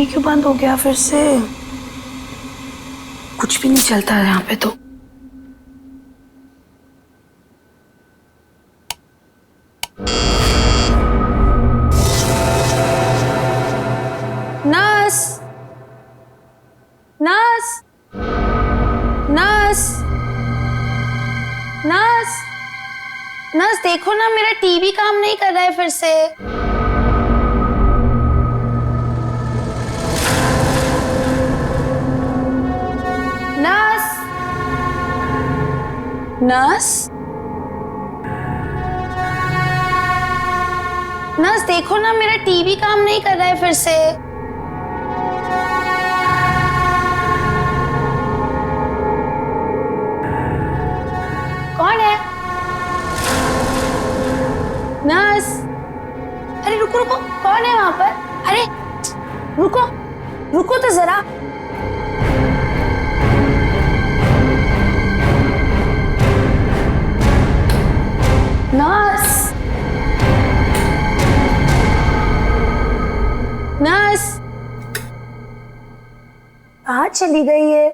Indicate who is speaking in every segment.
Speaker 1: क्यों बंद हो गया फिर से? कुछ भी नहीं चलता है यहाँ पे तो। Nurse, nurse, nurse, nurse, nurse देखो ना, मेरा टीवी काम नहीं कर रहा है फिर से। नर्स, नर्स, नर्स देखो ना, मेरा टीवी काम नहीं कर रहा है फिर से। कौन है? नर्स, अरे रुको रुको, कौन है वहां पर? अरे रुको, रुको तो जरा। नर्स, नर्स कहाँ चली गई है?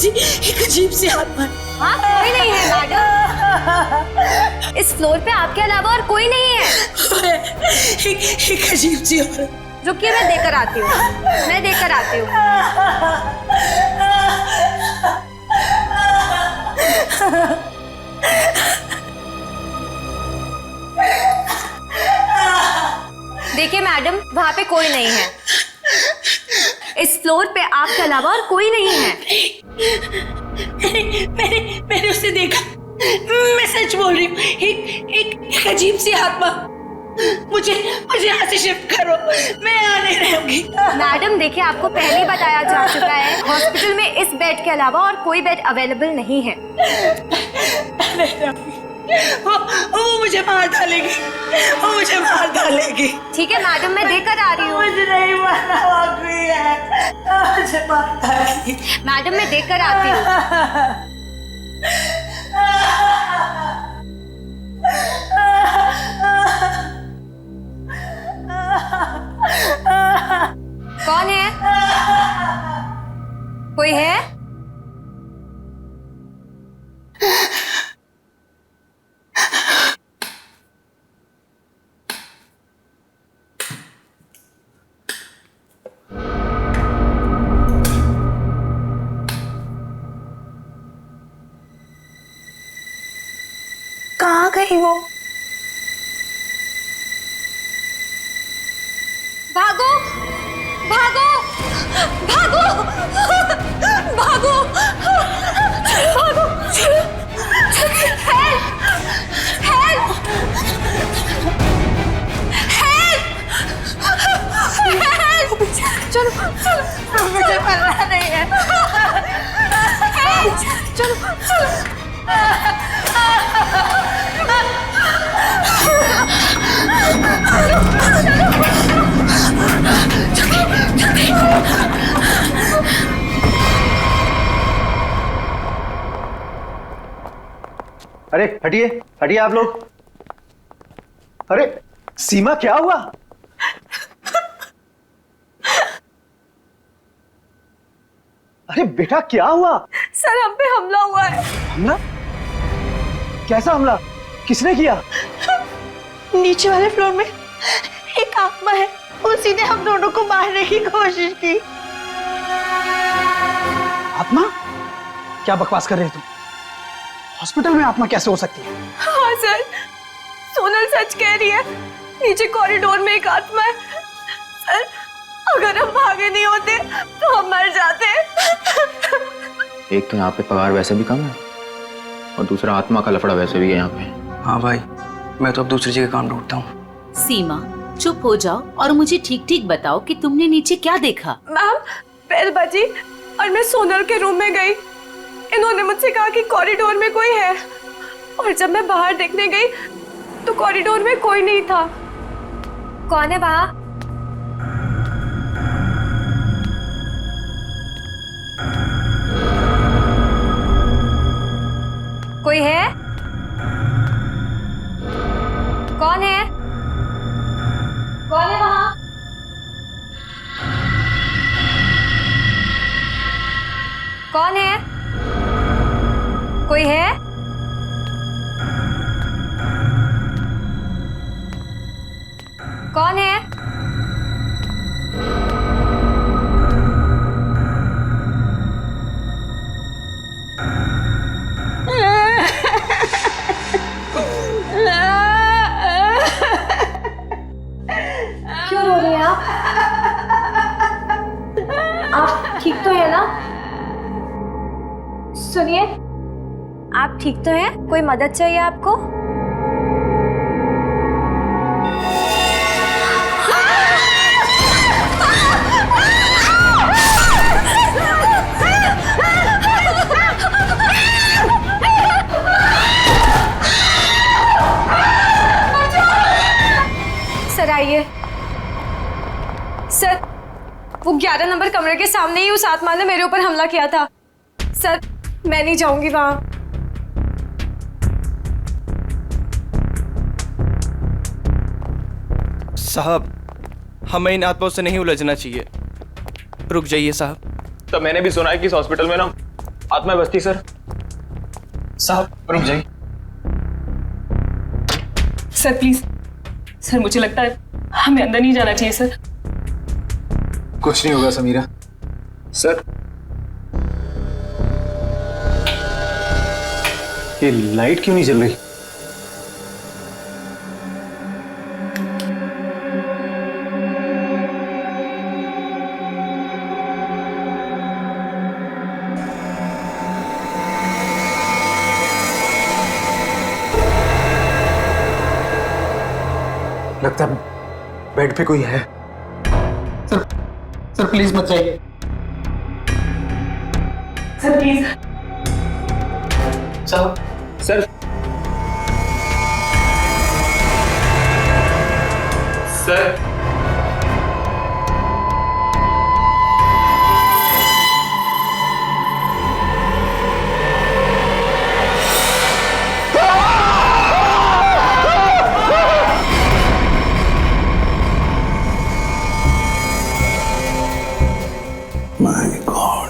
Speaker 1: एक अजीब सी आत्मा।
Speaker 2: हाँ, कोई नहीं है मैडम। इस फ्लोर पे आपके अलावा और कोई नहीं है।
Speaker 1: एक अजीब सी औरत।
Speaker 2: रुकिए, मैं देकर आती हूँ, मैं देकर आती हूँ। देखिए मैडम, वहाँ पे कोई नहीं है। इस फ्लोर पे आपके अलावा और कोई नहीं है।
Speaker 1: मैंने उसे देखा, मैं सच बोल रही हूँ। एक अजीब सी आत्मा। मुझे यहाँ से शिफ्ट करो, मैं यहाँ नहीं रहूंगी।
Speaker 2: मैडम देखिए, आपको पहले ही बताया जा चुका है, हॉस्पिटल में इस बेड के अलावा और कोई बेड अवेलेबल नहीं है।
Speaker 1: वो मुझे मार डालेगी, वो मुझे मार डालेगी।
Speaker 2: ठीक है मैडम, मैं देकर आ रही हूँ।
Speaker 1: मुझे नहीं मारना, मुझे मार डालेगी।
Speaker 2: मैडम मैं देकर आती हूँ। कौन है? कोई है?
Speaker 1: कहाँ गई वो?
Speaker 2: भागो, भागो, भागो, भागो, भागो, हेल्प, हेल्प, हेल्प, चलो, चलो,
Speaker 1: मुझे मरना नहीं है।
Speaker 2: चलो, चलो।
Speaker 3: अरे हटिए, हटिए आप लोग। अरे सीमा, क्या हुआ? अरे बेटा, क्या हुआ?
Speaker 2: सर, हम पे हमला हुआ है।
Speaker 3: हमला? कैसा हमला? किसने किया?
Speaker 1: नीचे वाले फ्लोर में एक आत्मा है, उसी ने हम दोनों को मारने की कोशिश की।
Speaker 4: आत्मा? क्या बकवास कर रहे हो तुम? हॉस्पिटल में आत्मा कैसे हो सकती है?
Speaker 2: हाँ सर, सोनल सच कह रही है, नीचे कॉरिडोर में एक आत्मा है। सर, अगर हम भागे नहीं होते तो हम मर जाते।
Speaker 5: एक तो यहाँ पे पगार वैसे भी कम है और दूसरा आत्मा का लफड़ा वैसे भी है यहाँ पे।
Speaker 4: हाँ भाई, मैं तो अब दूसरी जगह काम ढूंढता हूँ।
Speaker 6: सीमा, चुप हो जाओ और मुझे ठीक ठीक बताओ कि तुमने नीचे क्या देखा।
Speaker 2: मैम, बेल बजी और मैं सोनल के रूम में गई। इन्होंने मुझसे कहा कि कॉरिडोर में कोई है, और जब मैं बाहर देखने गई तो कॉरिडोर में कोई नहीं था। कौन है वहाँ? कोई है? कौन है? कौन है वहाँ? कौन है? कोई है? कौन है? क्यों रो रही हैं आप? आप ठीक तो है ना? सुनिए, आप ठीक तो हैं? कोई मदद चाहिए आपको? सर आइए। सर, वो 11 नंबर कमरे के सामने ही उस आत्मा ने मेरे ऊपर हमला किया था। सर, मैं नहीं जाऊंगी वहां।
Speaker 7: साहब, हमें इन आत्माओं से नहीं उलझना चाहिए। रुक जाइए साहब।
Speaker 5: तो मैंने भी सुना है कि इस हॉस्पिटल में ना आत्मा बसती। सर
Speaker 4: साहब रुक जाइए।
Speaker 8: सर प्लीज, सर मुझे लगता है हमें अंदर नहीं जाना चाहिए सर।
Speaker 3: कुछ नहीं होगा समीरा। सर, ये लाइट क्यों नहीं जल रही? लगता है बेड पे कोई है।
Speaker 4: सर प्लीज मत जाइए।
Speaker 8: Sir please.
Speaker 4: साहब,
Speaker 5: सर सर
Speaker 9: माय गॉड,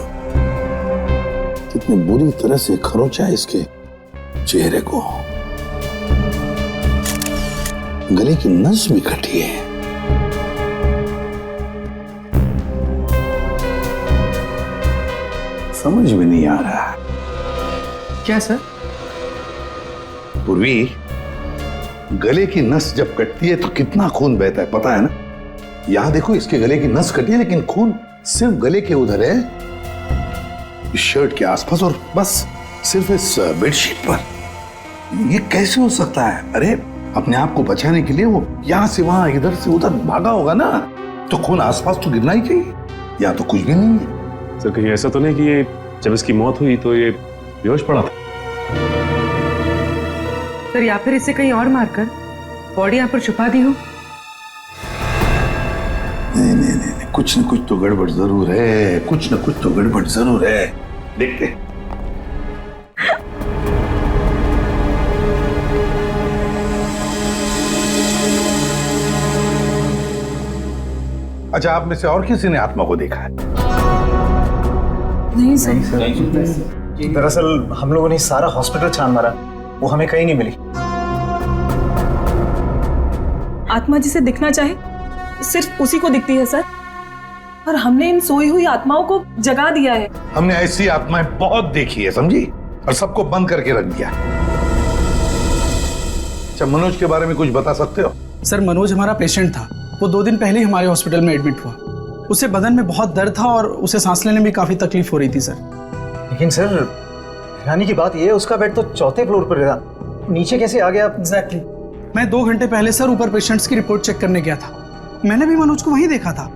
Speaker 9: कितनी बुरी तरह से खरोंचा है इसके चेहरे को। गले की नस भी कटी है। समझ में नहीं आ रहा।
Speaker 4: क्या सर?
Speaker 9: पूर्वी, गले की नस जब कटती है तो कितना खून बहता है पता है ना? यहां देखो, इसके गले की नस कटी है लेकिन खून सिर्फ गले के उधर है, इस शर्ट के आसपास, और बस सिर्फ इस बेडशीट पर। ये कैसे हो सकता है? अरे अपने आप को बचाने के लिए वो यहां से वहां इधर से उधर भागा होगा ना, तो खून आसपास तो गिरना ही चाहिए, या तो कुछ भी नहीं है।
Speaker 10: सर कहीं ऐसा तो नहीं कि ये जब इसकी मौत हुई तो ये बेहोश पड़ा था?
Speaker 8: सर, या फिर इसे कहीं और मारकर बॉडी यहाँ पर छुपा दी हो।
Speaker 9: नहीं नहीं नहीं, कुछ न कुछ तो गड़बड़ जरूर है, कुछ न कुछ तो गड़बड़ जरूर है। देखते हैं। अच्छा, आप में से और किसी ने आत्मा को देखा है?
Speaker 8: नहीं सर।
Speaker 3: दरअसल हम लोगों ने सारा हॉस्पिटल छान मारा, वो हमें कहीं नहीं मिली।
Speaker 8: आत्मा जिसे दिखना चाहे सिर्फ उसी को दिखती है सर, और हमने इन सोई हुई आत्माओं को जगा दिया है।
Speaker 9: हमने ऐसी आत्माएं बहुत देखी है, समझी, और सबको बंद करके रख दिया। अच्छा, मनोज के बारे में कुछ बता सकते हो?
Speaker 4: सर मनोज हमारा पेशेंट था। वो 2 दिन पहले ही हमारे हॉस्पिटल में एडमिट हुआ। उसे बदन में बहुत दर्द था और उसे सांस लेने में भी काफी तकलीफ हो रही थी सर।
Speaker 3: लेकिन सर हैरानी की बात यह है, उसका बेड तो 4थे फ्लोर पर था, नीचे कैसे आ गया?
Speaker 4: एग्जैक्टली। मैं 2 घंटे पहले सर ऊपर पेशेंट्स की रिपोर्ट चेक करने गया था। मैंने भी मनोज को वहीं देखा था।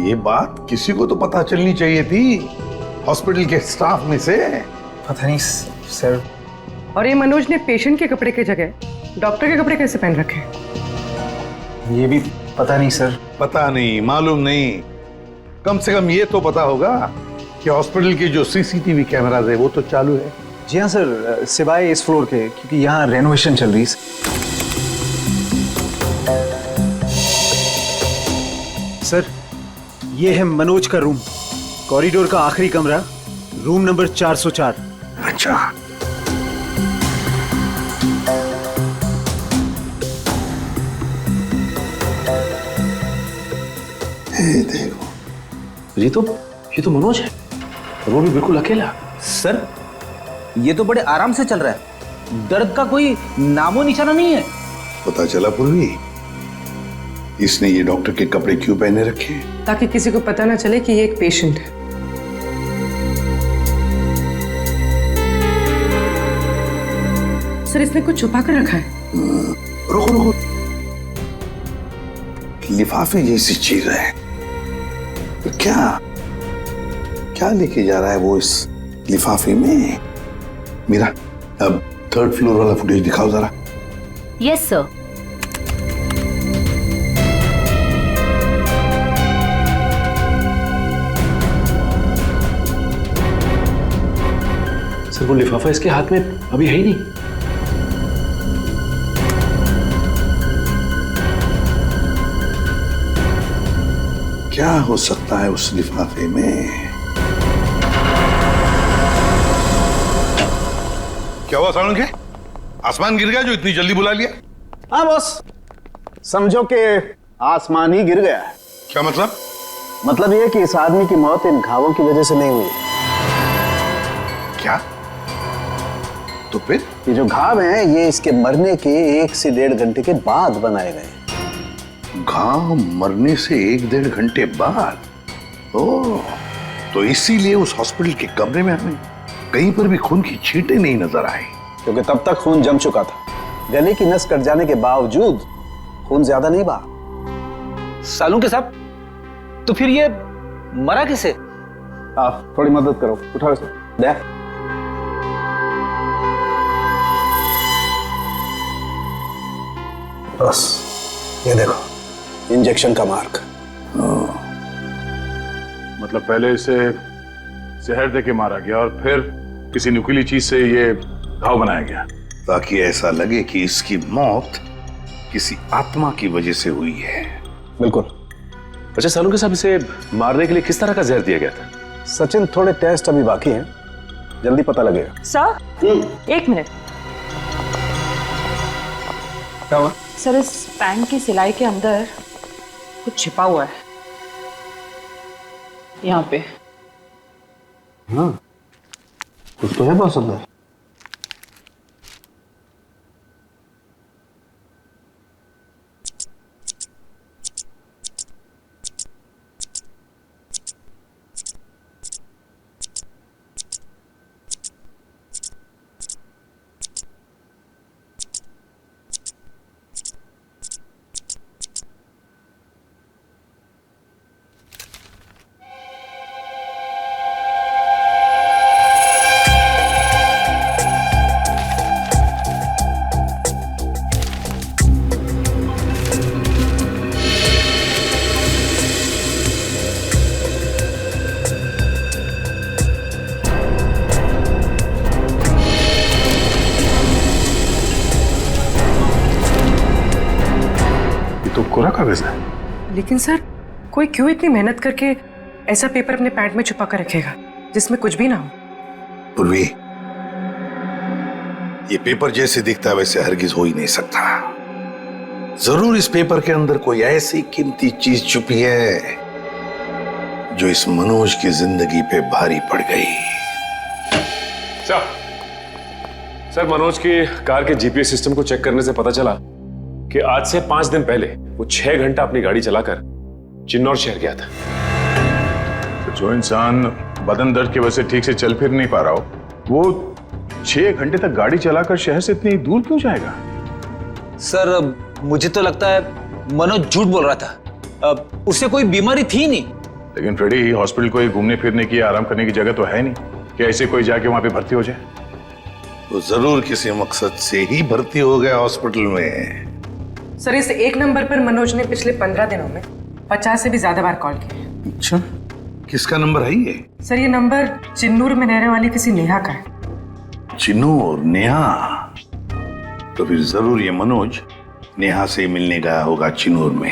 Speaker 9: ये बात किसी को तो पता चलनी चाहिए थी, हॉस्पिटल के स्टाफ में से।
Speaker 3: पता नहीं सर।
Speaker 11: और ये मनोज ने पेशेंट के कपड़े की जगह डॉक्टर के कपड़े कैसे पहन रखे?
Speaker 3: ये भी पता नहीं सर।
Speaker 9: पता नहीं, मालूम नहीं, कम से कम ये तो पता होगा कि हॉस्पिटल के जो सीसीटीवी कैमराज है वो तो चालू है।
Speaker 3: जी हाँ सर, सिवाय इस फ्लोर के, क्योंकि यहाँ रेनोवेशन चल रही है। सर ये है मनोज का रूम, कॉरिडोर का आखिरी कमरा, रूम नंबर 404।
Speaker 9: अच्छा, देखो,
Speaker 5: ये तो मनोज है, और वो भी बिल्कुल अकेला।
Speaker 12: सर ये तो बड़े आराम से चल रहा है, दर्द का कोई नामो निशाना नहीं है।
Speaker 9: पता चला पूर्वी, इसने ये डॉक्टर के कपड़े क्यों पहने रखे?
Speaker 11: ताकि किसी को पता ना चले कि ये एक पेशेंट है। सर इसने कुछ छुपा कर रखा है।
Speaker 9: रुको, लिफाफे जैसी चीज है, तो क्या लेके जा रहा है वो इस लिफाफे में? मीरा, अब 3rd फ्लोर वाला फुटेज दिखाओ जरा।
Speaker 6: Yes sir.
Speaker 5: सर वो लिफाफा इसके हाथ में अभी है ही नहीं।
Speaker 9: क्या हो सकता है उस लिफाफे में? क्या हुआ सालुंखे? आसमान गिर गया जो इतनी जल्दी बुला लिया?
Speaker 13: हाँ बॉस, समझो कि आसमान ही गिर गया है।
Speaker 9: क्या मतलब?
Speaker 13: मतलब ये कि इस आदमी की मौत इन घावों की वजह से नहीं हुई।
Speaker 9: क्या? तो फिर?
Speaker 13: ये जो घाव हैं ये इसके मरने के 1 से 1.5 घंटे के बाद बनाए गए।
Speaker 9: घाव मरने से 1-1.5 घंटे बाद? ओह, तो इसीलिए उस हॉस्पिटल के कमरे में हमें कहीं पर भी खून की छींटें नहीं नजर आई।
Speaker 13: क्योंकि तब तक खून जम चुका था। गले की नस कट जाने के बावजूद खून ज्यादा नहीं बहा।
Speaker 12: सालुंखे साहब, तो फिर ये मरा कैसे?
Speaker 13: आप थोड़ी मदद करो, उठाओ इसे। दे। बस ये देखो, इंजेक्शन का मार्क।
Speaker 10: मतलब पहले इसे जहर देके मारा गया और फिर किसी नुकीली चीज से ये घाव बनाया गया,
Speaker 9: ताकि ऐसा लगे कि इसकी मौत किसी आत्मा की वजह से हुई है।
Speaker 13: बिल्कुल।
Speaker 10: अच्छा सालुंखे साहब, इसे मारने के लिए किस तरह का जहर दिया गया था?
Speaker 13: सचिन, थोड़े टेस्ट अभी बाकी हैं, जल्दी पता लगेगा।
Speaker 8: Sir 1 minute.
Speaker 13: क्या हुआ?
Speaker 8: सर इस पैंट की सिलाई के अंदर कुछ छिपा हुआ है, यहाँ पे।
Speaker 13: हाँ, कुछ तो है बॉस अंदर।
Speaker 10: कोरा कागज है।
Speaker 11: लेकिन सर कोई क्यों इतनी मेहनत करके ऐसा पेपर अपने पैंट में छुपा कर रखेगा जिसमें कुछ भी ना हो?
Speaker 9: पूर्वी, ये पेपर जैसे दिखता है वैसे हरगिज हो ही नहीं सकता। जरूर इस पेपर के अंदर कोई ऐसी कीमती चीज छुपी है जो इस मनोज की जिंदगी पे भारी पड़ गई।
Speaker 10: सर, मनोज की कार के जीपीएस सिस्टम को चेक करने से पता चला कि आज से 5 दिन पहले वो 6 घंटा अपनी गाड़ी चलाकर चिन्नौर शहर गया था। तो जो इंसान बदन दर्द की वजह से ठीक से चल फिर नहीं पा रहा हो, वो 6 घंटे तक गाड़ी चलाकर शहर से इतनी दूर क्यों जाएगा?
Speaker 12: सर, मुझे तो लगता है मनोज झूठ बोल रहा था। उसे कोई बीमारी थी नहीं।
Speaker 10: लेकिन फ्रेडी, हॉस्पिटल कोई घूमने फिरने की, आराम करने की जगह तो है नहीं कि ऐसे कोई जाके वहां पे भर्ती हो जाए।
Speaker 9: वो जरूर किसी मकसद से ही भर्ती हो गया हॉस्पिटल में।
Speaker 11: सर, इस एक नंबर पर मनोज ने पिछले 15 दिनों में 50 से भी ज्यादा बार कॉल किया।
Speaker 9: अच्छा, किसका नंबर है ये?
Speaker 11: सर, ये नंबर चिन्नूर में रहने वाली किसी नेहा का है।
Speaker 9: चिन्नूर? नेहा? तो फिर जरूर ये मनोज नेहा से मिलने गया होगा चिन्नूर में।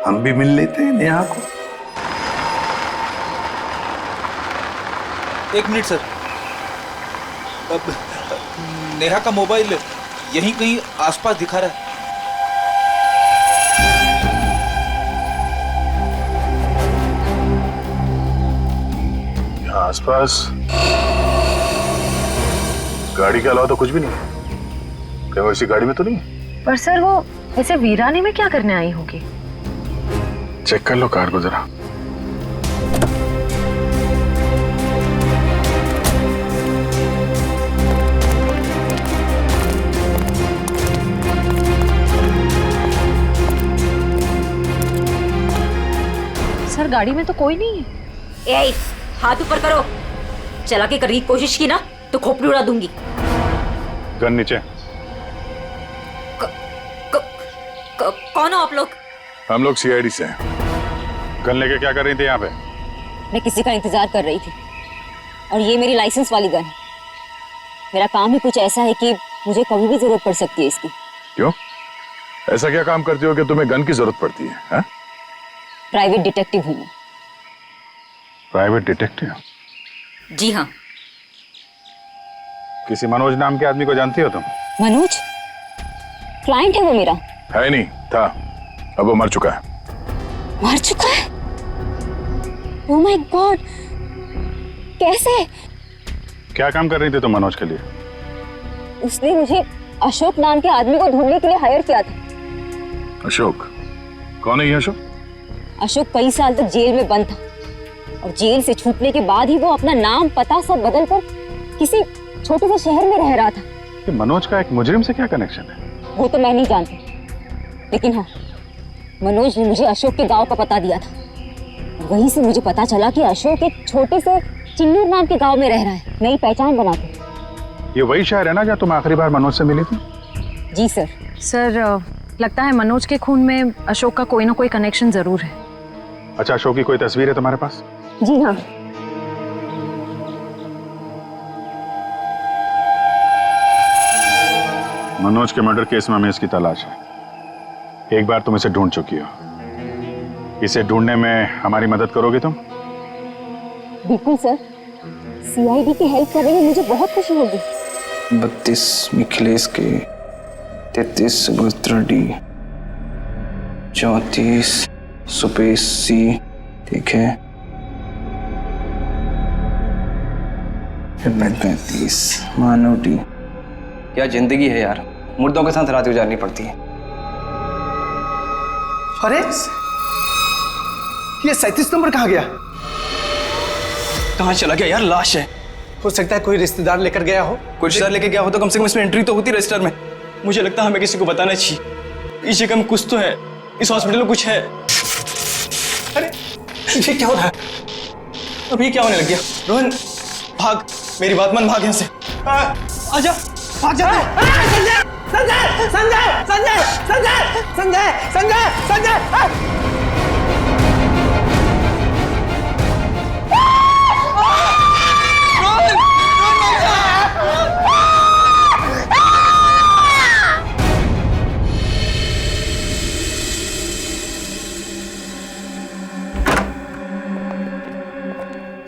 Speaker 9: हम भी मिल लेते हैं नेहा को।
Speaker 12: एक मिनट सर। अब नेहा का मोबाइल यहीं कहीं आसपास दिखा रहा है।
Speaker 10: यहाँ आसपास गाड़ी के अलावा तो कुछ भी नहीं है। क्या वो इसी गाड़ी में तो नहीं है?
Speaker 2: पर सर, वो ऐसे वीरानी में क्या करने आई होगी?
Speaker 10: चेक कर लो कार को जरा।
Speaker 2: सर, गाड़ी में तो कोई नहीं है।
Speaker 6: ए, हाथ ऊपर करो। चला के करने की कोशिश की ना तो खोपड़ी उड़ा दूंगी।
Speaker 10: गन नीचे।
Speaker 6: कौन हो आप लोग?
Speaker 10: हम लोग सीआईडी से हैं। गन लेके क्या कर रही थी यहाँ पे?
Speaker 14: मैं किसी का इंतजार कर रही थी और ये मेरी लाइसेंस वाली गन है। मेरा काम ही कुछ ऐसा है कि मुझे कभी भी जरूरत पड़ सकती है इसकी।
Speaker 10: क्यों? ऐसा क्या काम करती हो कि तुम्हें गन की जरूरत पड़ती है? हा?
Speaker 14: प्राइवेट डिटेक्टिव हूँ मैं।
Speaker 10: Private detective?
Speaker 14: जी हाँ।
Speaker 10: किसी मनोज नाम के आदमी को जानती हो तुम?
Speaker 14: मनोज? क्लाइंट है वो मेरा।
Speaker 10: है नहीं, था। अब वो मर चुका है।
Speaker 14: मर चुका है? ओह माय गॉड, कैसे?
Speaker 10: क्या काम कर रही थी तुम मनोज के लिए?
Speaker 14: उसने मुझे अशोक नाम के आदमी को ढूंढने के लिए हायर किया था।
Speaker 10: अशोक? कौन है ये अशोक?
Speaker 14: अशोक कई साल तक जेल में बंद था और जेल से छूटने के बाद ही वो अपना नाम पता सब बदल कर किसी छोटे से शहर में रह रहा था।
Speaker 10: कि मनोज का एक मुजरिम से क्या कनेक्शन है?
Speaker 14: वो तो मैं नहीं जानती, लेकिन हाँ, मनोज ने मुझे अशोक के गांव का पता दिया था। वहीं से मुझे पता चला कि अशोक एक छोटे से चिन्नूर नाम के गांव में रह रहा है, नई पहचान बना के।
Speaker 10: ये वही शहर है ना जहाँ तुम आखिरी बार मनोज से मिली थी?
Speaker 14: जी सर।
Speaker 2: सर, लगता है मनोज के खून में अशोक का कोई ना कोई कनेक्शन जरूर है।
Speaker 10: अच्छा, अशोक की कोई तस्वीर है तुम्हारे पास?
Speaker 14: जी हाँ।
Speaker 10: मनोज के मर्डर केस में हमें इसकी तलाश है। एक बार तुम इसे ढूंढ चुकी हो, इसे ढूंढने में हमारी मदद करोगे तुम?
Speaker 14: बिल्कुल सर, सीआईडी की हेल्प करने में मुझे बहुत खुशी होगी।
Speaker 5: 32 मिखिलेश के, 33 सुभद्रा डी, 34 सुपेश सी, ठीक है, 35 मानव डी। क्या जिंदगी है यार, मुर्दों के साथ रात गुजारनी पड़ती है।
Speaker 4: अरे ये 37 नंबर कहाँ गया?
Speaker 5: कहाँ चला गया यार? लाश है।
Speaker 4: हो सकता है कोई रिश्तेदार लेकर गया हो।
Speaker 5: कोई रिश्तेदार लेके गया हो तो कम से कम इसमें एंट्री तो होती रजिस्टर में। मुझे लगता है हमें किसी को बताना चाहिए। इस जगह में कुछ तो है, इस हॉस्पिटल में कुछ है।
Speaker 4: अरे ये क्या हो रहा है?
Speaker 5: अब ये क्या होने लग गया? रोहन भाग, मेरी बात मान, भाग यहाँ से। आजा, भाग जा।
Speaker 15: संजय संजय संजय संजय संजय संजय संजय संजय।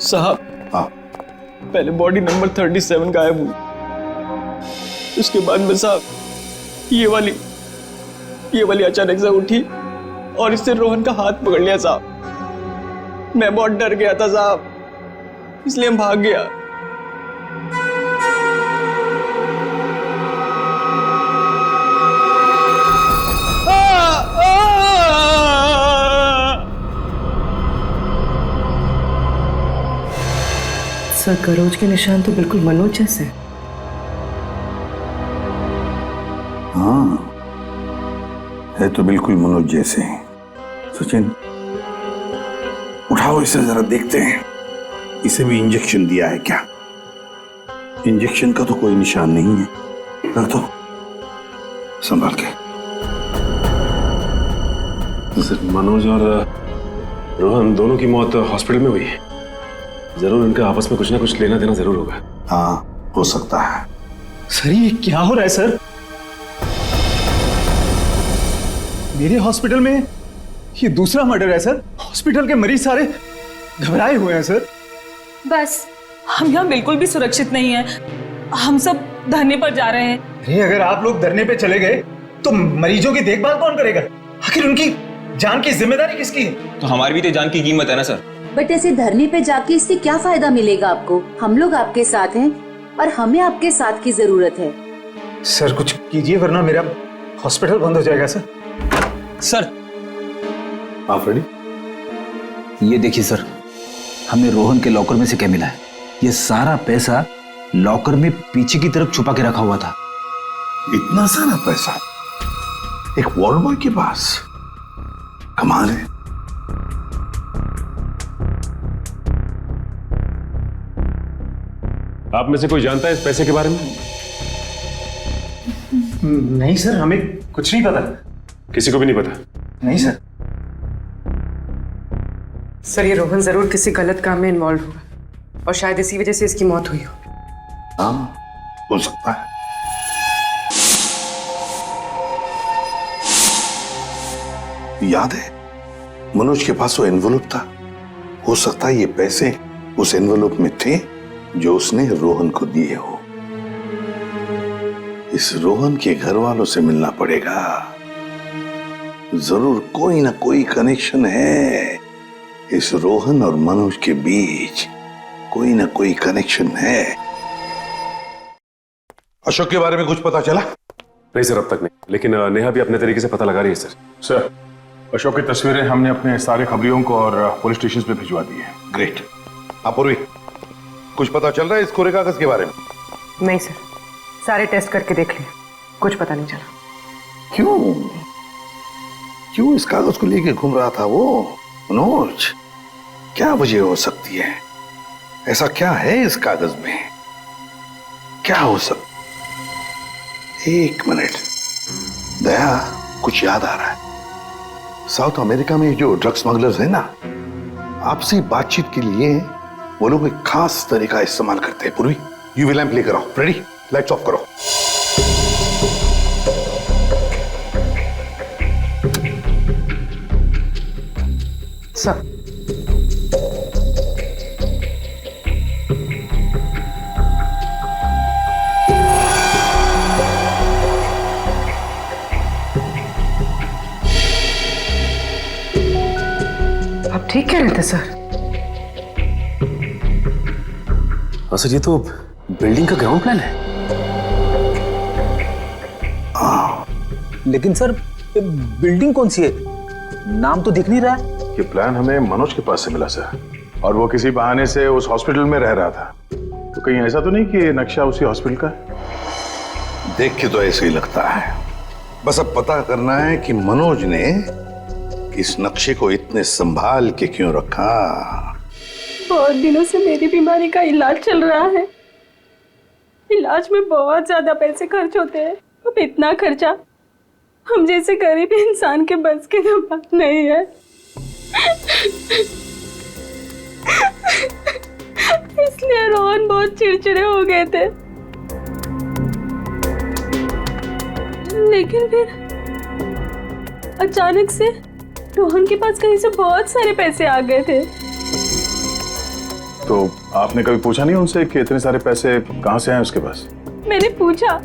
Speaker 5: साहब, पहले बॉडी नंबर 37 गायब हुई, उसके बाद में साहब ये वाली ये वाली अचानक से उठी और इससे रोहन का हाथ पकड़ लिया साहब। मैं बहुत डर गया था साहब, इसलिए हम भाग गया।
Speaker 11: सर करोज के निशान तो बिल्कुल मनोज जैसे।
Speaker 9: हाँ, है तो बिल्कुल मनोज जैसे। सचिन, उठाओ इसे जरा देखते हैं, इसे भी इंजेक्शन दिया है क्या? इंजेक्शन का तो कोई निशान नहीं है। रख दो संभाल के।
Speaker 10: सर, मनोज और रोहन दोनों की मौत हॉस्पिटल में हुई है। जरूर इनका आपस में कुछ ना कुछ लेना देना जरूर होगा।
Speaker 9: हाँ, हो सकता है।
Speaker 3: सर ये क्या हो रहा है सर? मेरे हॉस्पिटल में ये दूसरा मर्डर है सर। हॉस्पिटल के मरीज सारे घबराए हुए हैं सर।
Speaker 8: बस हम यहाँ बिल्कुल भी सुरक्षित नहीं है। हम सब धरने पर जा रहे हैं।
Speaker 3: अरे अगर आप लोग धरने पे चले गए तो मरीजों की देखभाल कौन करेगा? आखिर उनकी जान की जिम्मेदारी किसकी है?
Speaker 5: तो हमारी भी तो जान की कीमत है ना सर।
Speaker 6: बट ऐसे धरने पे जाके इससे क्या फायदा मिलेगा आपको? हम लोग आपके साथ हैं और हमें आपके साथ की जरूरत है।
Speaker 3: सर कुछ कीजिए वरना मेरा हॉस्पिटल बंद हो जाएगा सर।
Speaker 5: सर
Speaker 9: आप रेडी?
Speaker 12: ये देखिए सर, हमें रोहन के लॉकर में से क्या मिला है। ये सारा पैसा लॉकर में पीछे की तरफ छुपा के रखा हुआ था।
Speaker 9: इतना सारा पैसा एक वॉर्ड बॉय के पास? कमाल है।
Speaker 10: आप में से कोई जानता है इस पैसे के बारे में?
Speaker 3: नहीं सर, हमें कुछ नहीं पता।
Speaker 10: किसी को भी नहीं पता?
Speaker 3: नहीं सर।
Speaker 11: सर ये रोहन जरूर किसी गलत काम में इन्वॉल्व होगा और शायद इसी वजह से इसकी मौत हुई हो।
Speaker 9: हाँ, हो सकता है। याद है मनोज के पास वो एनवेलप था। हो सकता है ये पैसे उस एनवेलप में थे जो उसने रोहन को दिए हो। इस रोहन के घर वालों से मिलना पड़ेगा। जरूर कोई ना कोई कनेक्शन है इस रोहन और मनोज के बीच। कोई ना कोई कनेक्शन है। अशोक के बारे में कुछ पता चला?
Speaker 10: नहीं सर, अब तक नहीं, लेकिन नेहा भी अपने तरीके से पता लगा रही है सर।
Speaker 16: सर, अशोक की तस्वीरें हमने अपने सारे खबरियों को और पुलिस स्टेशन पे भिजवा दी है।
Speaker 9: ग्रेट। अपूर्वी, कुछ पता चल रहा है इस कोरे कागज के बारे में?
Speaker 11: नहीं सर, सारे टेस्ट करके देख लिए, कुछ पता नहीं चला।
Speaker 9: क्यों इस कागज को लेके घूम रहा था वो मनोज? क्या वजह हो सकती है? ऐसा क्या है इस कागज में? क्या हो सकता? एक मिनट दया, कुछ याद आ रहा है। साउथ अमेरिका में जो ड्रग स्मगलर्स है ना, आपसी बातचीत के लिए वो लोग एक खास तरीका इस्तेमाल करते हैं। पूर्वी, यूवी लैंप लेकर आओ। रेडी? लाइट्स ऑफ करो।
Speaker 11: सर आप ठीक कह रहे थे सर।
Speaker 10: हाँ सर, ये तो बिल्डिंग का ग्राउंड प्लान है।
Speaker 12: लेकिन सर बिल्डिंग कौन सी है? नाम तो दिख नहीं रहा है।
Speaker 16: ये प्लान हमें मनोज के पास से मिला सर, और वो किसी बहाने से उस हॉस्पिटल में रह रहा था। तो कहीं ऐसा तो नहीं कि ये नक्शा उसी हॉस्पिटल का है?
Speaker 9: देख के तो ऐसे ही लगता है। बस अब पता करना है कि मनोज ने इस नक्शे को इतने संभाल के क्यों रखा।
Speaker 2: बहुत दिनों से मेरी बीमारी का इलाज चल रहा है। इलाज में बहुत ज्यादा पैसे खर्च होते हैं। अब इतना खर्चा हम जैसे गरीब इंसान के बस की तो बात नहीं है। इसलिए रोहन बहुत चिड़चिड़े हो गए थे। लेकिन फिर अचानक से रोहन के पास कहीं से बहुत सारे पैसे आ गए थे।
Speaker 16: तो आपने कभी पूछा नहीं उनसे कि इतने सारे पैसे कहां से आए उसके पास?
Speaker 2: मैंने पूछा,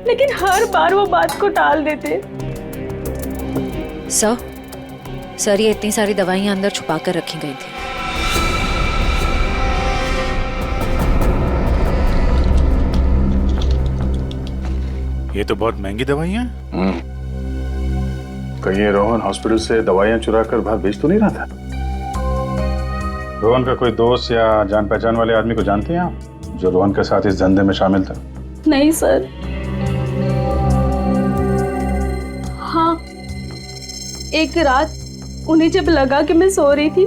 Speaker 2: लेकिन हर बार वो बात को टाल देते।
Speaker 14: सर ये इतनी सारी दवाइयां अंदर छुपा कर रखी गई थी।
Speaker 16: ये तो बहुत महंगी दवाइयां हैं। कहीं ये रोहन हॉस्पिटल से दवाइयां चुरा कर बाहर बेच तो नहीं रहा था? रोहन का कोई दोस्त या जान पहचान वाले आदमी को जानते हैं आप, जो रोहन के साथ इस धंधे में शामिल था?
Speaker 2: नहीं सर। हाँ, एक रात उन्हें जब लगा कि मैं सो रही थी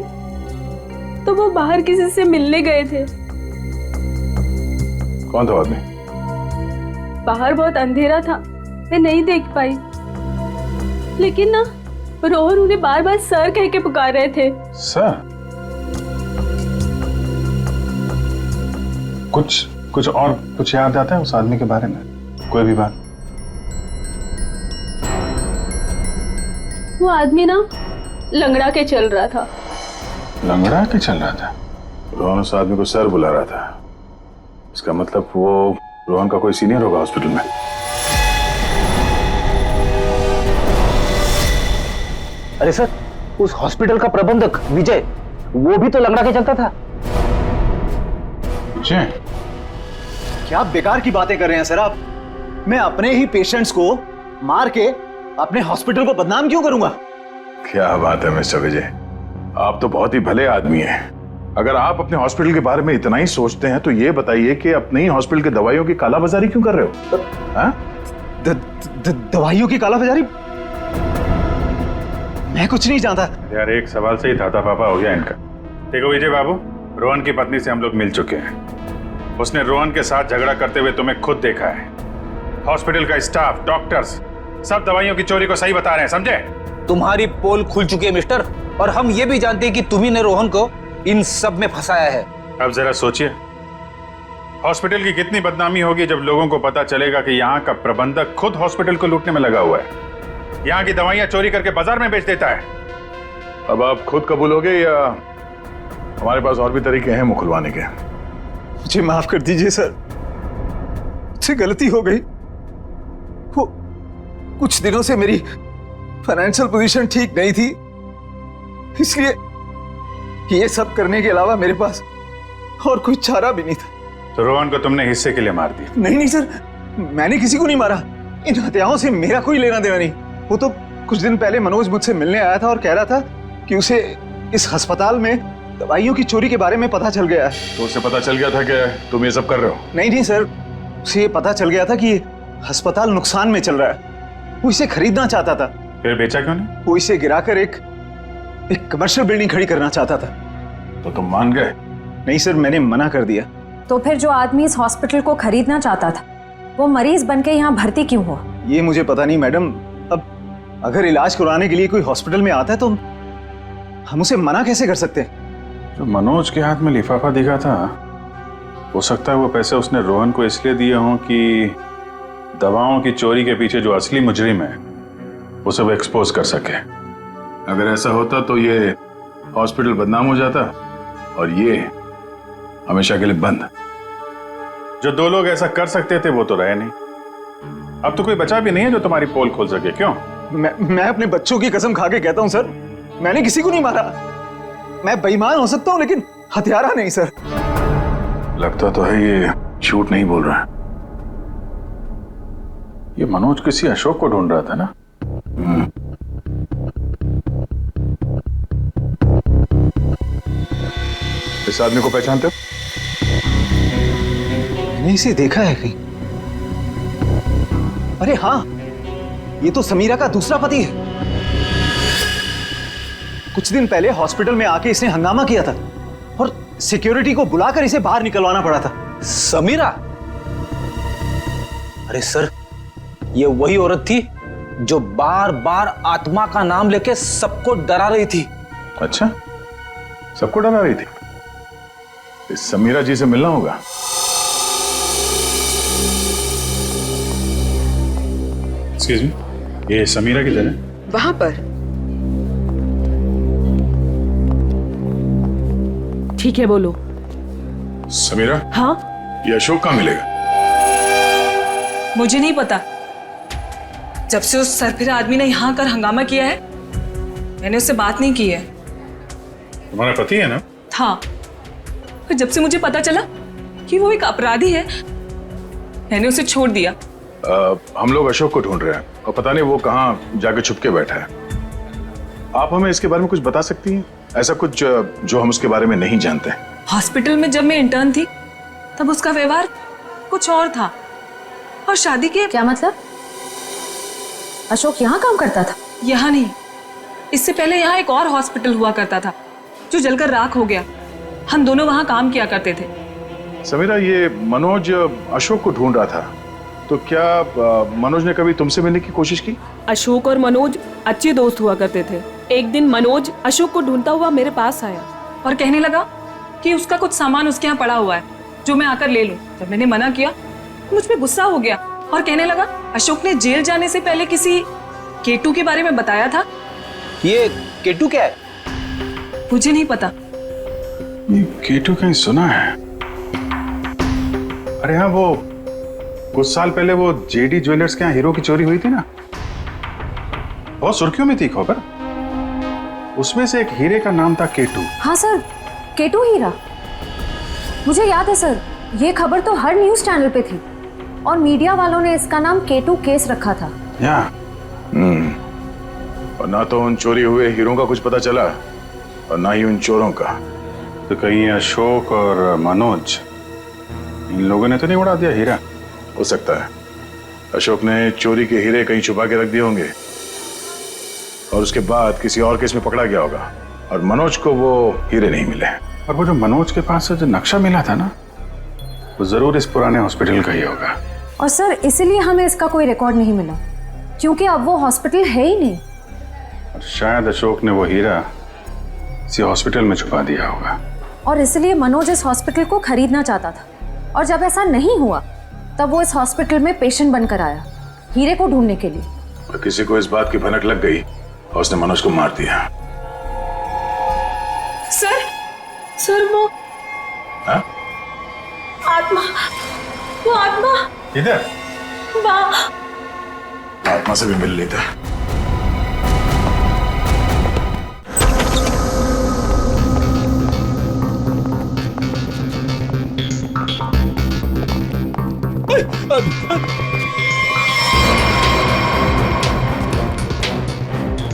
Speaker 2: तो वो बाहर किसी से मिलने गए थे।
Speaker 16: कौन था आदमी?
Speaker 2: बाहर बहुत अंधेरा था, मैं नहीं देख पाई, लेकिन ना रोहन उन्हें बार बार सर कह के पुकार रहे थे।
Speaker 16: सर? कुछ और कुछ याद आता है उस आदमी के बारे में? कोई भी बात?
Speaker 2: वो आदमी ना लंगड़ा के चल रहा था।
Speaker 16: लंगड़ा के चल रहा था? रोहन उस आदमी को सर बुला रहा था। इसका मतलब वो रोहन का कोई सीनियर होगा हॉस्पिटल में।
Speaker 12: अरे सर, उस हॉस्पिटल का प्रबंधक विजय, वो भी तो लंगड़ा के चलता था।
Speaker 16: विजय?
Speaker 3: क्या बेकार की बातें कर रहे हैं सर आप? मैं अपने ही पेशेंट्स को मार के अपने हॉस्पिटल को बदनाम क्यों करूंगा?
Speaker 16: क्या बात है मिस्टर विजय, आप तो बहुत ही भले आदमी हैं। अगर आप अपने हॉस्पिटल के बारे में इतना ही सोचते हैं तो ये बताइए कि अपने ही हॉस्पिटल के दवाइयों की कालाबाजारी क्यों कर रहे हो?
Speaker 3: दवाइयों की कालाबाजारी? मैं कुछ नहीं जानता
Speaker 16: यार। एक सवाल से ही थाता पापा हो गया इनका। देखो विजय बाबू, रोहन की पत्नी से हम लोग मिल चुके हैं। उसने रोहन के साथ झगड़ा करते हुए तुम्हें खुद देखा है। हॉस्पिटल का स्टाफ, डॉक्टर्स सब दवाइयों की चोरी को सही बता रहे हैं, समझे?
Speaker 12: तुम्हारी पोल खुल चुकी है मिस्टर, और हम ये भी जानते हैं कि तुम्ही ने रोहन को इन सब में फंसाया है।
Speaker 16: अब जरा सोचिए, हॉस्पिटल की कितनी बदनामी होगी जब लोगों को पता चलेगा कि यहाँ का प्रबंधक खुद हॉस्पिटल को लूटने में लगा हुआ है, यहाँ की दवाइयां चोरी करके बाजार में बेच देता है। अब आप खुद कबूलोगे या हमारे पास और भी तरीके हैं मुंह खुलवाने के?
Speaker 3: मुझे माफ कर दीजिए सर, मुझसे गलती हो गई। वो कुछ दिनों से मेरी फाइनेंशियल पोजीशन ठीक नहीं थी, इसलिए ये सब करने के अलावा मेरे पास और कोई चारा भी नहीं था।
Speaker 16: तो रोहन को तुमने हिस्से के लिए मार दिया?
Speaker 3: नहीं सर, मैंने किसी को नहीं मारा। इन हत्याओं से मेरा कोई लेना देना नहीं। वो तो कुछ दिन पहले मनोज मुझसे मिलने आया था और कह रहा था कि उसे इस अस्पताल में दवाइयों की चोरी के बारे में पता चल गया है।
Speaker 16: तो उसे पता चल गया था कि तुम ये सब कर रहे हो?
Speaker 3: नहीं सर, उसे ये पता चल गया था कि अस्पताल नुकसान में चल रहा है। वो इसे खरीदना चाहता था।
Speaker 16: फिर बेचा क्यों नहीं?
Speaker 3: वो इसे गिराकर एक कमर्शियल बिल्डिंग खड़ी करना चाहता था।
Speaker 16: तो तुम मान गए?
Speaker 3: नहीं सर, मैंने मना कर दिया।
Speaker 17: तो फिर जो आदमी इस हॉस्पिटल को खरीदना चाहता था वो मरीज बनके यहाँ भर्ती क्यों हुआ?
Speaker 3: ये मुझे पता नहीं मैडम। अब अगर इलाज कराने के लिए कोई हॉस्पिटल में आता है तो हम उसे मना कैसे कर सकते हैं?
Speaker 16: जो मनोज के हाथ में लिफाफा दिखा था, हो सकता है वो पैसे उसने रोहन को इसलिए दिए हों कि दवाओं की चोरी के पीछे जो असली मुजरिम है उसे वो एक्सपोज कर सके। अगर ऐसा होता तो ये हॉस्पिटल बदनाम हो जाता और ये हमेशा के लिए बंद। जो दो लोग ऐसा कर सकते थे वो तो रहे नहीं। अब तो कोई बचा भी नहीं है जो तुम्हारी पोल खोल सके। क्यों?
Speaker 3: मैं अपने बच्चों की कसम खा के कहता हूं सर, मैंने किसी को नहीं मारा। मैं बेईमान हो सकता हूं लेकिन हत्यारा नहीं सर।
Speaker 16: लगता तो है ये झूठ नहीं बोल रहा है। ये मनोज किसी अशोक को ढूंढ रहा था ना? इस आदमी को पहचानते हो?
Speaker 3: मैंने इसे देखा है कहीं। अरे हाँ, ये तो समीरा का दूसरा पति है। कुछ दिन पहले हॉस्पिटल में आके इसने हंगामा किया था और सिक्योरिटी को बुलाकर इसे बाहर निकलवाना पड़ा था।
Speaker 12: समीरा? अरे सर, ये वही औरत थी जो बार बार आत्मा का नाम लेके सबको डरा रही थी।
Speaker 16: अच्छा, सबको डरा रही थी? इस समीरा जी से मिलना होगा। एक्सक्यूज मी, ये समीरा किधर है?
Speaker 11: वहां पर। ठीक है, बोलो।
Speaker 16: समीरा?
Speaker 8: हाँ?
Speaker 16: ये अशोक कहाँ मिलेगा?
Speaker 8: मुझे नहीं पता। जब से उस सरफिरा आदमी ने यहाँ कर हंगामा किया है मैंने उससे बात नहीं की है।
Speaker 16: तुम्हारा पति है ना?
Speaker 8: था, फिर जब से मुझे पता चला कि वो एक अपराधी है, मैंने उसे छोड़ दिया।
Speaker 16: हम लोग अशोक को ढूंढ रहे हैं और पता नहीं वो कहाँ जाके छुप के बैठा है। आप हमें इसके बारे में कुछ बता सकती हैं? ऐसा कुछ जो हम उसके बारे में नहीं जानते।
Speaker 8: हॉस्पिटल में जब मैं इंटर्न थी तब उसका व्यवहार कुछ और था, और शादी के।
Speaker 17: क्या मतलब? अशोक यहाँ काम करता था?
Speaker 8: यहाँ नहीं, इससे पहले यहाँ एक और हॉस्पिटल हुआ करता था जो जलकर राख हो गया। हम दोनों वहाँ काम किया करते थे।
Speaker 16: समीरा, ये मनोज अशोक को ढूंढ रहा था, तो क्या मनोज ने कभी तुमसे मिलने की कोशिश की?
Speaker 8: अशोक और मनोज अच्छे दोस्त हुआ करते थे। एक दिन मनोज अशोक को ढूंढता हुआ मेरे पास आया और कहने लगा कि उसका कुछ सामान उसके यहाँ पड़ा हुआ है जो मैं आकर ले लूं। जब मैंने मना किया तो मुझ पे गुस्सा हो गया और कहने लगा अशोक ने जेल जाने से पहले किसी केटू के बारे में बताया था।
Speaker 13: ये केटू क्या है?
Speaker 8: मुझे नहीं पता।
Speaker 16: ये केटू कहीं सुना है। अरे हाँ, वो कुछ साल पहले वो जेडी ज्वेलर्स के यहाँ हीरो की चोरी हुई थी ना, बहुत सुर्खियों में थी खबर। उसमें से एक हीरे का नाम था केटू।
Speaker 17: हाँ सर, केटू हीरा, मुझे याद है सर। ये खबर तो हर न्यूज चैनल पे थी और मीडिया वालों ने इसका नाम केटू केस रखा था।
Speaker 16: और ना तो उन चोरी हुए हीरों का कुछ पता चला और ना ही उन चोरों का। तो कहीं अशोक और मनोज, इन लोगों ने तो नहीं उड़ा दिया हीरा? हो सकता है अशोक ने चोरी के हीरे कहीं छुपा के रख दिए होंगे और उसके बाद किसी और केस में पकड़ा गया होगा और मनोज को वो हीरे नहीं मिले। और वो जो मनोज के पास से जो नक्शा मिला था ना, वो जरूर इस पुराने हॉस्पिटल का ही होगा।
Speaker 17: और सर इसीलिए हमें इसका कोई रिकॉर्ड नहीं मिला, क्योंकि अब वो हॉस्पिटल है ही नहीं।
Speaker 16: और शायद अशोक ने वो हीरा इसी हॉस्पिटल में छुपा दिया होगा।
Speaker 17: और इसलिए मनोज इस हॉस्पिटल को खरीदना चाहता था, और जब ऐसा नहीं हुआ तब वो इस हॉस्पिटल में पेशेंट बनकर आया हीरे को ढूंढने के लिए।
Speaker 16: और किसी को इस बात की भनक लग गई और उसने मनोज को मार दिया।
Speaker 8: सर वो
Speaker 16: हाँ?
Speaker 8: आत्मा, वो आत्मा
Speaker 16: इधर
Speaker 8: वहाँ।
Speaker 16: आत्मा से भी मिल लेता।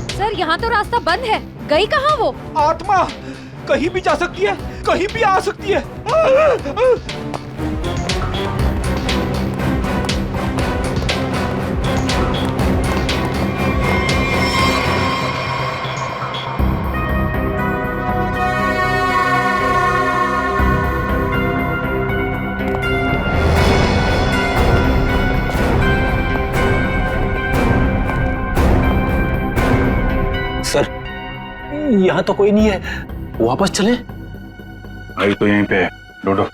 Speaker 17: सर यहाँ तो रास्ता बंद है, गई कहाँ वो?
Speaker 15: आत्मा कहीं भी जा सकती है, कहीं भी आ सकती है।
Speaker 13: सर यहाँ तो कोई नहीं है, वापस चले?
Speaker 16: आई तो यहीं पे ढूंढो।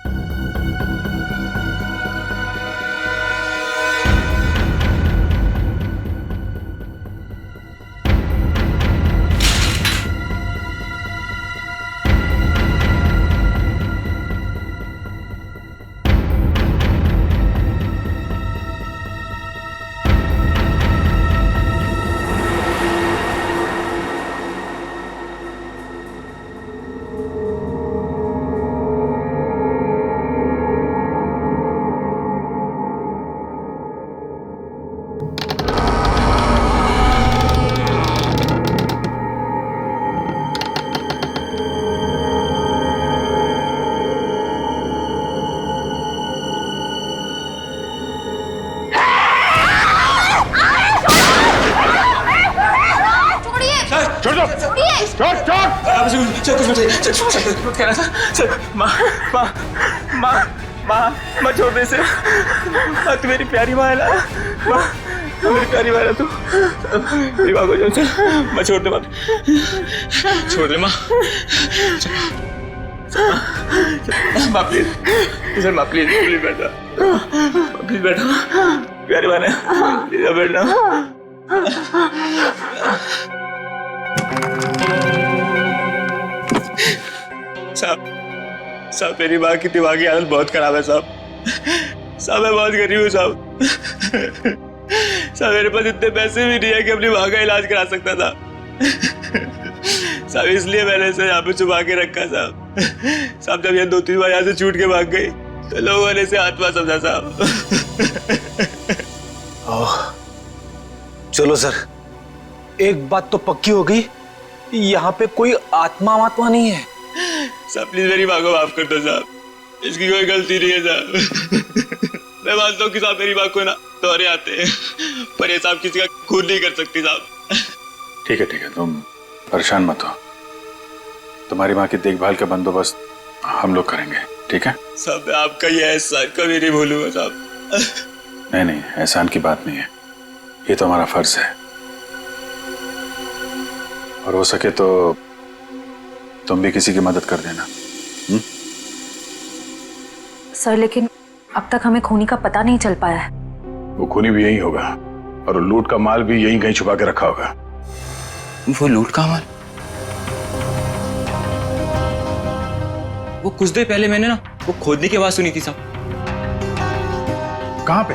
Speaker 5: माँ छोड़ दे इसे। माँ तू मेरी प्यारी माँ है ना। माँ मेरी प्यारी माँ है तू। मेरी माँ को चल माँ छोड़ दे। माँ छोड़ दे। माँ माँ प्लीज माँ प्लीज प्लीज बैठा। प्लीज बैठा। प्यारी माँ है प्लीज बैठना। साहब मेरी माँ की दिमाग की हालत बहुत खराब है साहब। मैं बहुत गरीब हूँ साहब। मेरे पास इतने पैसे भी नहीं है कि अपनी माँ का इलाज करा सकता था। साहब इसलिए मैंने इसे यहाँ पे छुपा के रखा साहब। साहब जब ये 2-3 बार यहाँ से छूट के भाग गई तो लोगों ने इसे आत्मा समझा साहब।
Speaker 13: चलो सर, एक बात तो पक्की हो गई, यहाँ पे कोई आत्मा नहीं है।
Speaker 5: साहब प्लीज मेरी माँ को माफ कर दो साहब, इसकी कोई गलती नहीं है साहब। मैं मानता हूँ कि साहब मेरी माँ को ना दौरे आते हैं, पर ये साहब किसी का खून नहीं कर सकती साहब।
Speaker 16: ठीक है, तुम परेशान मत हो। तुम्हारी माँ की देखभाल का बंदोबस्त हम लोग करेंगे, ठीक है?
Speaker 5: साहब मैं आपका ये एहसान कभी नहीं भूलूंगा साहब।
Speaker 16: नहीं, एहसान की बात नहीं है, ये तो हमारा फर्ज है। और हो सके तो तुम भी किसी की मदद कर देना।
Speaker 17: सर लेकिन अब तक हमें खूनी का पता नहीं चल पाया है।
Speaker 16: वो खूनी भी यही होगा और लूट का माल भी यहीं कहीं छुपा के रखा होगा।
Speaker 7: वो लूट का माल? वो कुछ देर पहले मैंने ना वो खोदने की आवाज सुनी थी साहब।
Speaker 16: कहां पे?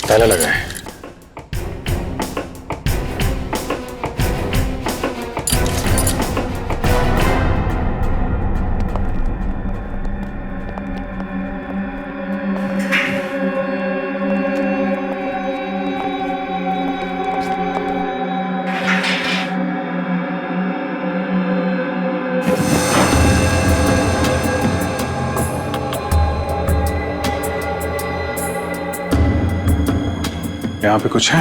Speaker 16: ताला लगा है। यहाँ पे कुछ है?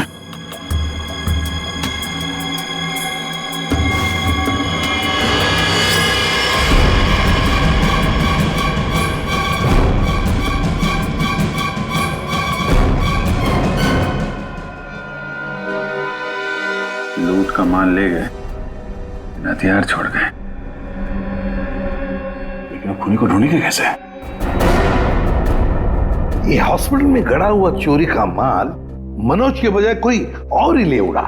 Speaker 16: लूट का माल ले गए, हथियार छोड़ गए, लेकिन खूनी को ढूंढेंगे कैसे?
Speaker 9: ये हॉस्पिटल में गड़ा हुआ चोरी का माल मनोज के बजाय कोई और ही ले उड़ा।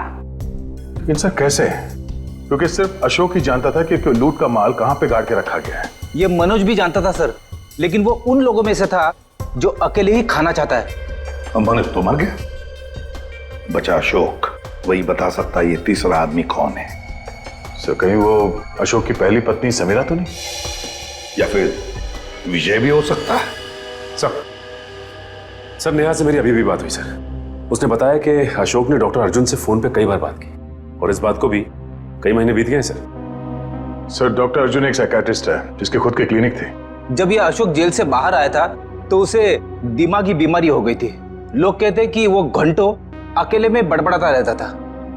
Speaker 16: लेकिन सर कैसे? क्योंकि सिर्फ अशोक ही जानता था कि लूट का माल कहां पे गाड़ के रखा गया है।
Speaker 12: ये मनोज भी जानता था सर, लेकिन वो उन लोगों में से था जो अकेले ही खाना चाहता है।
Speaker 9: मनोज तो मर गया, बचा अशोक, वही बता सकता है ये तीसरा आदमी कौन है।
Speaker 16: सर कहीं वो अशोक की पहली पत्नी समीरा तो नहीं?
Speaker 9: या फिर विजय भी हो सकता है।
Speaker 10: सर नेहा से मेरी अभी भी बात हुई सर। उसने बताया कि अशोक ने डॉक्टर अर्जुन से फोन पे कई बार बात की और इस बात को भी कई महीने बीत गए
Speaker 16: सर। डॉक्टर अर्जुन एक साइकियाट्रिस्ट है जिसके खुद के क्लिनिक थे।
Speaker 12: जब ये अशोक जेल से बाहर आया था तो उसे दिमागी बीमारी हो गई थी। लोग कहते कि वो घंटों अकेले में बड़बड़ाता रहता था।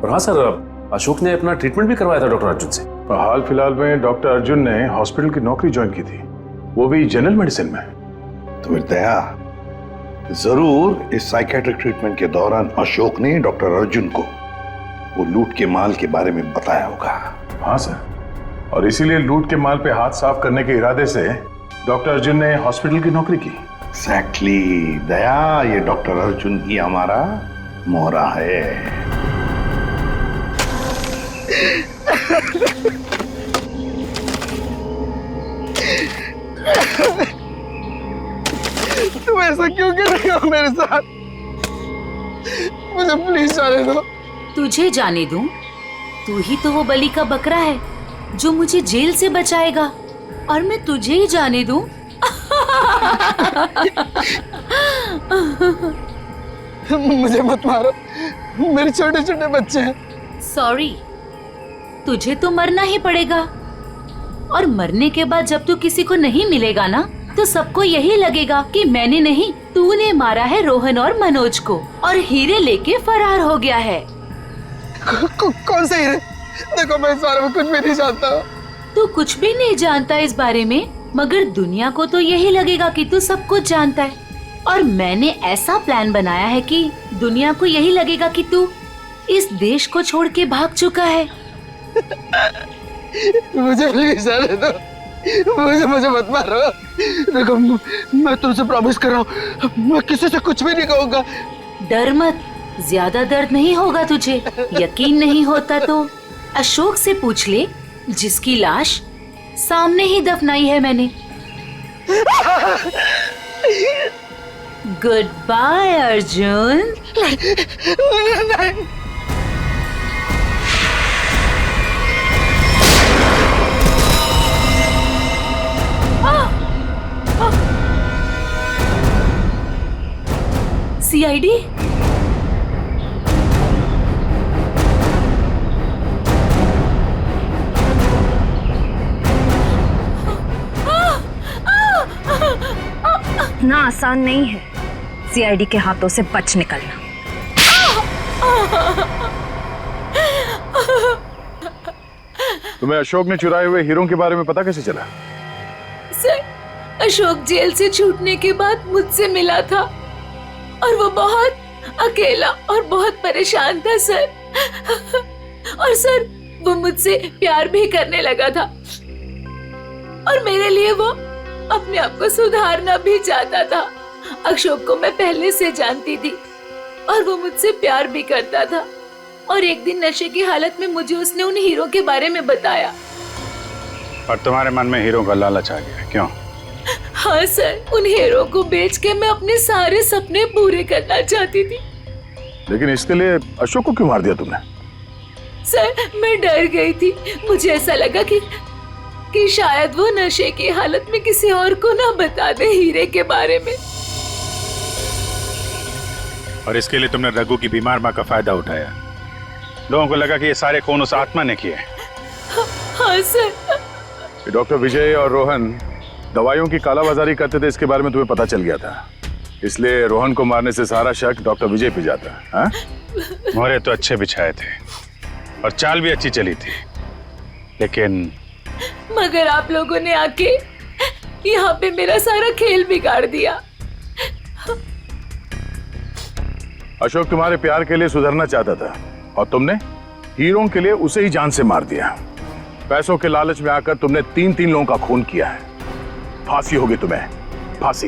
Speaker 10: और हाँ सर, अशोक ने अपना ट्रीटमेंट भी करवाया था डॉक्टर अर्जुन से।
Speaker 16: हाल फिलहाल में डॉक्टर अर्जुन ने हॉस्पिटल की नौकरी ज्वाइन की थी, वो भी जनरल मेडिसिन में।
Speaker 9: तो फिर दया जरूर इस साइकेट्रिक ट्रीटमेंट के दौरान अशोक ने डॉक्टर अर्जुन को वो लूट के माल के बारे में बताया होगा।
Speaker 16: हाँ सर, और इसीलिए लूट के माल पे हाथ साफ करने के इरादे से डॉक्टर अर्जुन ने हॉस्पिटल की नौकरी की।
Speaker 9: एग्जैक्टली दया, ये डॉक्टर अर्जुन ही हमारा मोहरा है।
Speaker 5: तुम ऐसा क्यों कर रहे हो मेरे साथ? मुझे प्लीज जाने दो।
Speaker 6: तुझे जाने दूं? तू ही तो वो बलि का बकरा है जो मुझे जेल से बचाएगा, और मैं तुझे ही जाने दूं?
Speaker 5: मुझे मत मारो, मेरे छोटे छोटे बच्चे हैं।
Speaker 6: सॉरी, तुझे तो मरना ही पड़ेगा, और मरने के बाद जब तू किसी को नहीं मिलेगा ना, तो सबको यही लगेगा कि मैंने नहीं, तूने मारा है रोहन और मनोज को, और हीरे लेके फरार हो गया है।
Speaker 5: कौन से हीरे? देखो मैं इस बारे में कुछ भी नहीं जानता।
Speaker 6: तू कुछ भी नहीं जानता इस बारे में, मगर दुनिया को तो यही लगेगा कि तू सब कुछ जानता है, और मैंने ऐसा प्लान बनाया है कि दुनिया को यही लगेगा कि तू इस देश को छोड़ के भाग चुका है।
Speaker 5: मुझे प्लीज जाने दो, मुझे मत मारो। देखो मैं तुमसे प्रॉमिस कर रहा हूँ, मैं किसी से कुछ भी नहीं कहूँगा।
Speaker 6: डर मत, ज्यादा दर्द नहीं होगा तुझे। यकीन नहीं होता तो अशोक से पूछ ले, जिसकी लाश सामने ही दफनाई है मैंने। Good bye Arjun. सीआईडी?
Speaker 17: इतना आसान नहीं है सीआईडी के हाथों से बच निकलना।
Speaker 16: तुम्हें अशोक ने चुराए हुए हीरों के बारे में पता कैसे चला?
Speaker 6: सर, अशोक जेल से छूटने के बाद मुझसे मिला था और वो बहुत अकेला और बहुत परेशान था सर। और सर, वो मुझसे प्यार भी करने लगा था और मेरे लिए वो अपने आप को सुधारना भी चाहता था। अशोक को मैं पहले से जानती थी और वो मुझसे प्यार भी करता था। और एक दिन नशे की हालत में मुझे उसने उन हीरो के बारे में बताया।
Speaker 16: और तुम्हारे मन में हीरो का लालच आ गया, क्यों?
Speaker 6: हाँ सर, उन हीरो को बेच के मैं अपने सारे सपने पूरे करना चाहती थी।
Speaker 16: लेकिन इसके लिए अशोक को क्यों मार दिया तुमने?
Speaker 6: सर, मैं डर गई थी। मुझे ऐसा लगा कि शायद वो नशे की हालत में किसी और को ना बता दे हीरे के बारे में।
Speaker 16: और इसके लिए तुमने रघु की बीमार माँ का फायदा उठाया। लोगों को लगा कि ये सारे खून उस आत्मा ने किए।
Speaker 6: हाँ सर।
Speaker 16: डॉक्टर विजय और रोहन दवाइयों की कालाबाजारी करते थे, इसके बारे में तुम्हें पता चल गया था। इसलिए रोहन को मारने से सारा शक डॉक्टर विजय पे जाता। हाँ? मोहरे तो अच्छे बिछाए थे और चाल भी अच्छी चली थी, लेकिन
Speaker 6: मगर आप लोगों ने आके यहाँ पे मेरा सारा खेल बिगाड़ दिया।
Speaker 16: अशोक तुम्हारे प्यार के लिए सुधरना चाहता था और तुमने हीरों के लिए उसे ही जान से मार दिया। पैसों के लालच में आकर तुमने 3-3 लोगों का खून किया है। फांसी होगी तुम्हें, फांसी।